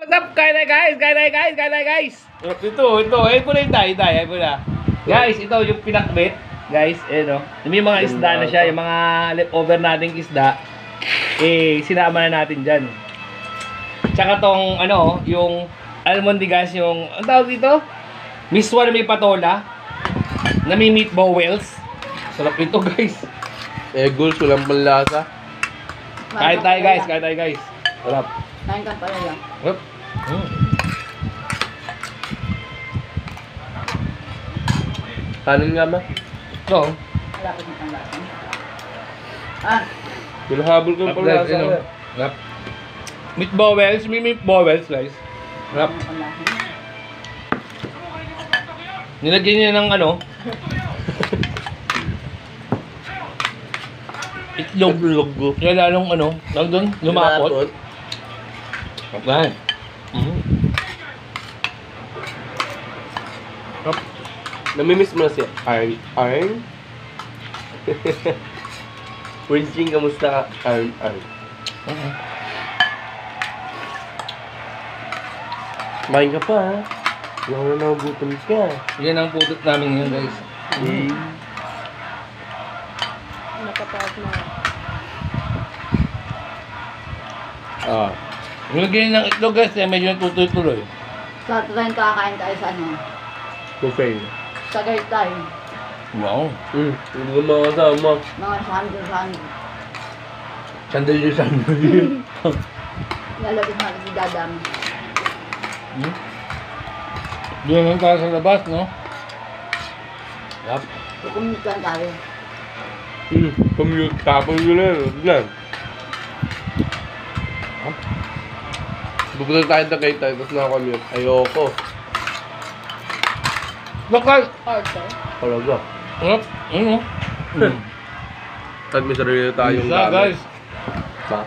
What's up? Kaya tayo guys. Ito. Ay po na yung tayo po na. Guys, ito yung pinakbit. Guys, no. May mga isda na siya, yung mga leftover nating isda. Sinama na natin dyan. Tsaka tong, yung almondigas, yung, ang tawag dito? Miswa na may patola. Na may meatball wells. Sarap ito guys. Goals, walang panlasa. Kain tayo guys. Sarap. Kain ka pala lang. Sarap. Kanin nga ba? Ito. Wala ko ng panglasan. Ah, Hinahabol ko yung panlasa. Sarap. Meatball wells, may meatball wells guys. Sarap. ng panglasan. Nilagyan niya ng itlog. Logo. Kaya lalong tawag doon, lumapot. Okay. Namimiss mo na si Arn? Prinching, kamusta ka? Arn. Kumain ka pa ha? Hindi ako na nagugutom ka. Yan ang putot namin ngayon guys. Nakapag na. Nilagyan niya ng itlog guys, medyo natutuloy. Sa 30 kakain tayo sa Buffet. sa Gaytay. Wow. Hindi ko makasama. Mga sando. Sandali. Lalabas natin si Dadam. Doon lang tayo sa labas, no? Yup. Kukumit lang tayo. Commute. Tapos yun na. Pupunta tayo na kayo tayo, tapos nakakommute. Ayoko. Lokal! Order. Talaga. Yup. At may sarili na tayong Isa guys. Ba?